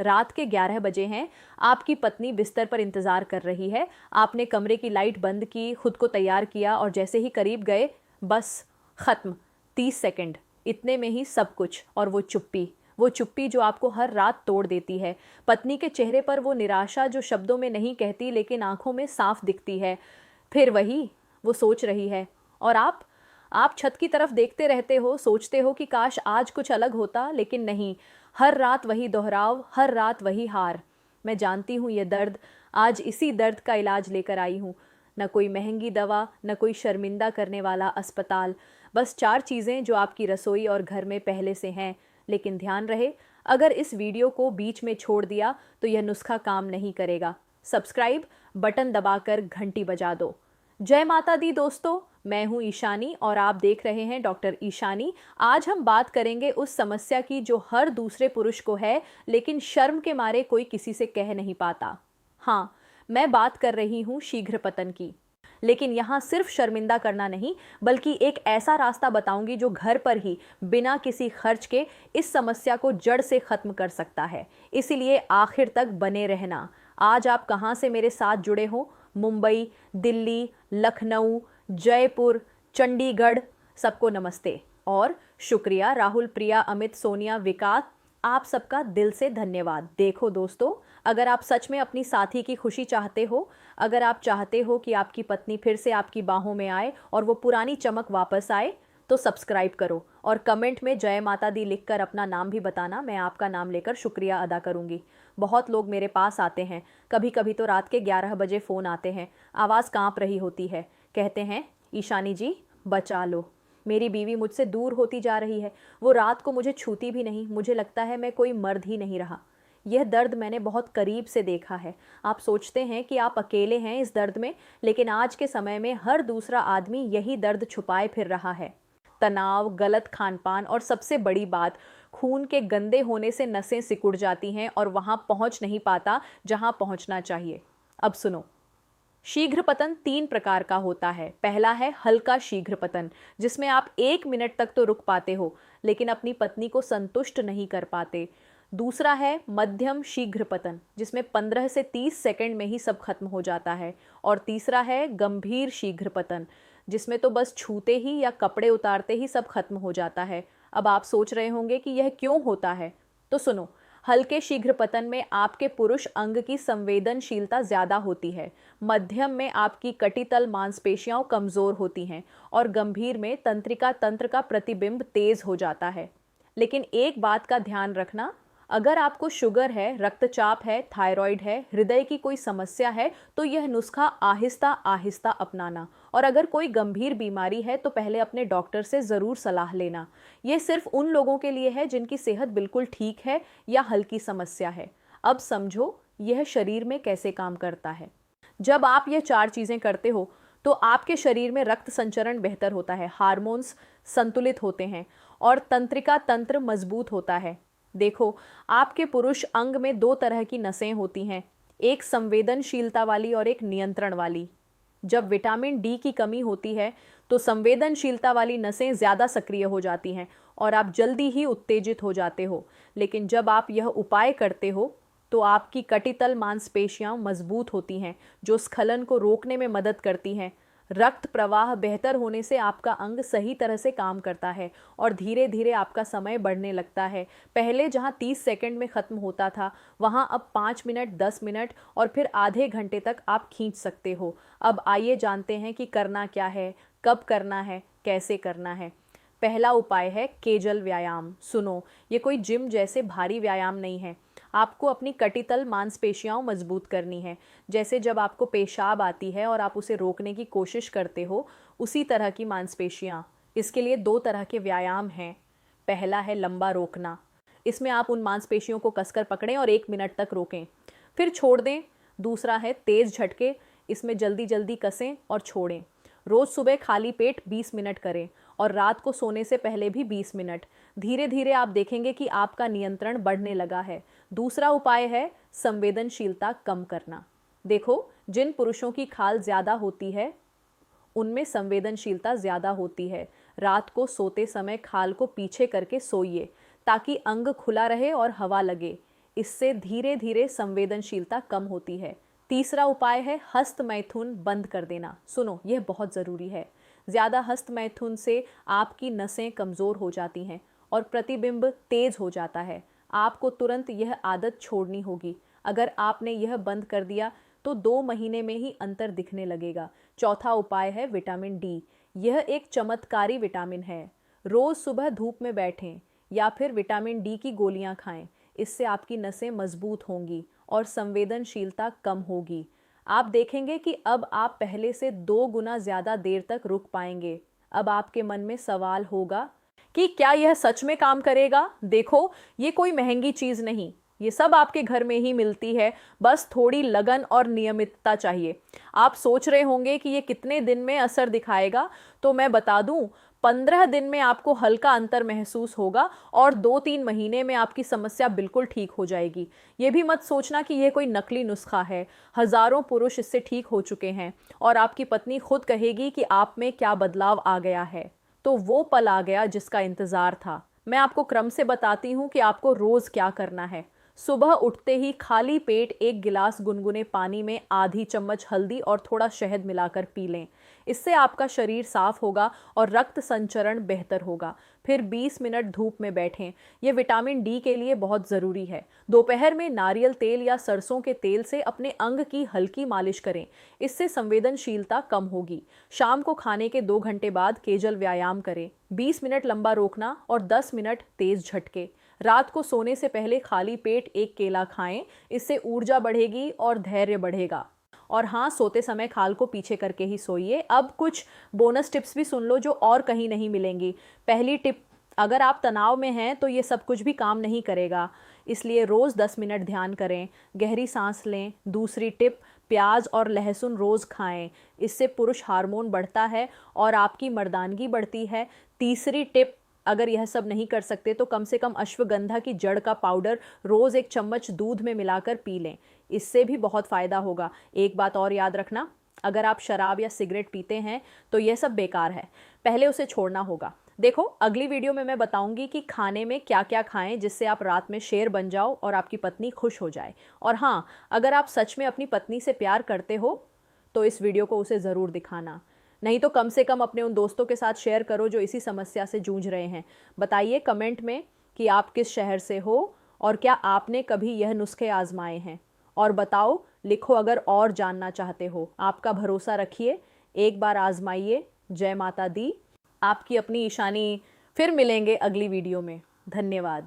रात के 11 बजे हैं। आपकी पत्नी बिस्तर पर इंतजार कर रही है। आपने कमरे की लाइट बंद की, खुद को तैयार किया और जैसे ही करीब गए, बस खत्म। 30 सेकंड, इतने में ही सब कुछ। और वो चुप्पी जो आपको हर रात तोड़ देती है। पत्नी के चेहरे पर वो निराशा जो शब्दों में नहीं कहती लेकिन आंखों में साफ दिखती है। फिर वही, वो सोच रही है। और आप छत की तरफ देखते रहते हो, सोचते हो कि काश आज कुछ अलग होता, लेकिन नहीं। हर रात वही दोहराव, हर रात वही हार। मैं जानती हूँ ये दर्द। आज इसी दर्द का इलाज लेकर आई हूँ। न कोई महंगी दवा, न कोई शर्मिंदा करने वाला अस्पताल। बस 4 चीज़ें जो आपकी रसोई और घर में पहले से हैं। लेकिन ध्यान रहे, अगर इस वीडियो को बीच में छोड़ दिया तो यह नुस्खा काम नहीं करेगा। सब्सक्राइब बटन दबाकर घंटी बजा दो। जय माता दी दोस्तों, मैं हूं ईशानी और आप देख रहे हैं डॉक्टर ईशानी। आज हम बात करेंगे उस समस्या की जो हर दूसरे पुरुष को है, लेकिन शर्म के मारे कोई किसी से कह नहीं पाता। हाँ, मैं बात कर रही हूँ शीघ्र पतन की। लेकिन यहाँ सिर्फ शर्मिंदा करना नहीं, बल्कि एक ऐसा रास्ता बताऊंगी जो घर पर ही बिना किसी खर्च के इस समस्या को जड़ से खत्म कर सकता है। इसीलिए आखिर तक बने रहना। आज आप कहाँ से मेरे साथ जुड़े हो, मुंबई, दिल्ली, लखनऊ, जयपुर, चंडीगढ़, सबको नमस्ते और शुक्रिया। राहुल, प्रिया, अमित, सोनिया, विकास, आप सबका दिल से धन्यवाद। देखो दोस्तों, अगर आप सच में अपनी साथी की खुशी चाहते हो, अगर आप चाहते हो कि आपकी पत्नी फिर से आपकी बाहों में आए और वो पुरानी चमक वापस आए, तो सब्सक्राइब करो और कमेंट में जय माता दी लिखकर अपना नाम भी बताना। मैं आपका नाम लेकर शुक्रिया अदा करूंगी। बहुत लोग मेरे पास आते हैं, कभी कभी तो रात के 11 बजे फ़ोन आते हैं, आवाज़ कांप रही होती है। कहते हैं, ईशानी जी बचा लो, मेरी बीवी मुझसे दूर होती जा रही है, वो रात को मुझे छूती भी नहीं, मुझे लगता है मैं कोई मर्द ही नहीं रहा। यह दर्द मैंने बहुत करीब से देखा है। आप सोचते हैं कि आप अकेले हैं इस दर्द में, लेकिन आज के समय में हर दूसरा आदमी यही दर्द छुपाए फिर रहा है। तनाव, गलत खानपान और सबसे बड़ी बात, खून के गंदे होने से नसें सिकुड़ जाती हैं और वहां पहुंच नहीं पाता जहां पहुंचना चाहिए। अब सुनो, शीघ्र पतन 3 प्रकार का होता है। पहला है हल्का शीघ्र पतन, जिसमें आप 1 मिनट तक तो रुक पाते हो, लेकिन अपनी पत्नी को संतुष्ट नहीं कर पाते। दूसरा है मध्यम शीघ्र पतन, जिसमें 15 से 30 सेकंड में ही सब खत्म हो जाता है। और तीसरा है गंभीर शीघ्र पतन, जिसमें तो बस छूते ही या कपड़े उतारते ही सब खत्म हो जाता है। अब आप सोच रहे होंगे कि यह क्यों होता है, तो सुनो। हल्के शीघ्र पतन में आपके पुरुष अंग की संवेदनशीलता ज़्यादा होती है, मध्यम में आपकी कटितल मांसपेशियां कमज़ोर होती हैं और गंभीर में तंत्रिका तंत्र का प्रतिबिंब तेज हो जाता है। लेकिन एक बात का ध्यान रखना, अगर आपको शुगर है, रक्तचाप है, थायराइड है, हृदय की कोई समस्या है, तो यह नुस्खा आहिस्ता आहिस्ता अपनाना। और अगर कोई गंभीर बीमारी है तो पहले अपने डॉक्टर से ज़रूर सलाह लेना। यह सिर्फ उन लोगों के लिए है जिनकी सेहत बिल्कुल ठीक है या हल्की समस्या है। अब समझो यह शरीर में कैसे काम करता है। जब आप ये 4 चीज़ें करते हो तो आपके शरीर में रक्त संचरण बेहतर होता है, हार्मोन्स संतुलित होते हैं और तंत्रिका तंत्र मजबूत होता है। देखो, आपके पुरुष अंग में 2 तरह की नसें होती हैं, एक संवेदनशीलता वाली और एक नियंत्रण वाली। जब विटामिन डी की कमी होती है तो संवेदनशीलता वाली नसें ज़्यादा सक्रिय हो जाती हैं और आप जल्दी ही उत्तेजित हो जाते हो। लेकिन जब आप यह उपाय करते हो तो आपकी कटितल मांसपेशियां मजबूत होती हैं, जो स्खलन को रोकने में मदद करती हैं। रक्त प्रवाह बेहतर होने से आपका अंग सही तरह से काम करता है और धीरे धीरे आपका समय बढ़ने लगता है। पहले जहां 30 सेकंड में ख़त्म होता था, वहां अब 5 मिनट, 10 मिनट और फिर आधे घंटे तक आप खींच सकते हो। अब आइए जानते हैं कि करना क्या है, कब करना है, कैसे करना है। पहला उपाय है केजल व्यायाम। सुनो, ये कोई जिम जैसे भारी व्यायाम नहीं है। आपको अपनी कटितल मांसपेशियां मजबूत करनी है। जैसे जब आपको पेशाब आती है और आप उसे रोकने की कोशिश करते हो, उसी तरह की मांसपेशियां। इसके लिए 2 तरह के व्यायाम हैं। पहला है लंबा रोकना। इसमें आप उन मांसपेशियों को कसकर पकड़ें और 1 मिनट तक रोकें, फिर छोड़ दें। दूसरा है तेज़ झटके। इसमें जल्दी जल्दी कसें और छोड़ें। रोज़ सुबह खाली पेट 20 मिनट करें और रात को सोने से पहले भी 20 मिनट। धीरे धीरे आप देखेंगे कि आपका नियंत्रण बढ़ने लगा है। दूसरा उपाय है संवेदनशीलता कम करना। देखो, जिन पुरुषों की खाल ज़्यादा होती है उनमें संवेदनशीलता ज़्यादा होती है। रात को सोते समय खाल को पीछे करके सोइए ताकि अंग खुला रहे और हवा लगे। इससे धीरे धीरे संवेदनशीलता कम होती है। तीसरा उपाय है हस्त मैथुन बंद कर देना। सुनो, यह बहुत ज़रूरी है। ज़्यादा हस्त मैथुन से आपकी नसें कमज़ोर हो जाती हैं और प्रतिबिंब तेज हो जाता है। आपको तुरंत यह आदत छोड़नी होगी। अगर आपने यह बंद कर दिया तो 2 महीने में ही अंतर दिखने लगेगा। चौथा उपाय है विटामिन डी। यह एक चमत्कारी विटामिन है। रोज़ सुबह धूप में बैठें या फिर विटामिन डी की गोलियां खाएं। इससे आपकी नसें मजबूत होंगी और संवेदनशीलता कम होगी। आप देखेंगे कि अब आप पहले से 2 गुना ज़्यादा देर तक रुक पाएंगे। अब आपके मन में सवाल होगा कि क्या यह सच में काम करेगा? देखो, ये कोई महंगी चीज़ नहीं, ये सब आपके घर में ही मिलती है, बस थोड़ी लगन और नियमितता चाहिए। आप सोच रहे होंगे कि ये कितने दिन में असर दिखाएगा, तो मैं बता दूं, 15 दिन में आपको हल्का अंतर महसूस होगा और 2-3 महीने में आपकी समस्या बिल्कुल ठीक हो जाएगी। ये भी मत सोचना कि यह कोई नकली नुस्खा है। हजारों पुरुष इससे ठीक हो चुके हैं और आपकी पत्नी खुद कहेगी कि आप में क्या बदलाव आ गया है। तो वो पल आ गया जिसका इंतजार था। मैं आपको क्रम से बताती हूँ कि आपको रोज क्या करना है। सुबह उठते ही खाली पेट 1 गिलास गुनगुने पानी में आधी चम्मच हल्दी और थोड़ा शहद मिलाकर पी लें। इससे आपका शरीर साफ होगा और रक्त संचरण बेहतर होगा। फिर 20 मिनट धूप में बैठें। यह विटामिन डी के लिए बहुत ज़रूरी है। दोपहर में नारियल तेल या सरसों के तेल से अपने अंग की हल्की मालिश करें। इससे संवेदनशीलता कम होगी। शाम को खाने के 2 घंटे बाद केजल व्यायाम करें। 20 मिनट लंबा रोकना और 10 मिनट तेज झटके। रात को सोने से पहले खाली पेट 1 केला खाएं। इससे ऊर्जा बढ़ेगी और धैर्य बढ़ेगा। और हाँ, सोते समय खाल को पीछे करके ही सोइए। अब कुछ बोनस टिप्स भी सुन लो जो और कहीं नहीं मिलेंगी। पहली टिप, अगर आप तनाव में हैं तो ये सब कुछ भी काम नहीं करेगा, इसलिए रोज़ 10 मिनट ध्यान करें, गहरी सांस लें। दूसरी टिप, प्याज और लहसुन रोज़ खाएं। इससे पुरुष हार्मोन बढ़ता है और आपकी मर्दानगी बढ़ती है। तीसरी टिप, अगर यह सब नहीं कर सकते तो कम से कम अश्वगंधा की जड़ का पाउडर रोज़ 1 चम्मच दूध में मिलाकर पी लें। इससे भी बहुत फ़ायदा होगा। एक बात और याद रखना, अगर आप शराब या सिगरेट पीते हैं तो यह सब बेकार है, पहले उसे छोड़ना होगा। देखो, अगली वीडियो में मैं बताऊंगी कि खाने में क्या क्या खाएं जिससे आप रात में शेर बन जाओ और आपकी पत्नी खुश हो जाए। और हाँ, अगर आप सच में अपनी पत्नी से प्यार करते हो तो इस वीडियो को उसे ज़रूर दिखाना। नहीं तो कम से कम अपने उन दोस्तों के साथ शेयर करो जो इसी समस्या से जूझ रहे हैं। बताइए कमेंट में कि आप किस शहर से हो और क्या आपने कभी यह नुस्खे आजमाए हैं। और बताओ, लिखो अगर और जानना चाहते हो। आपका भरोसा रखिए, एक बार आजमाइए। जय माता दी। आपकी अपनी ईशानी। फिर मिलेंगे अगली वीडियो में। धन्यवाद।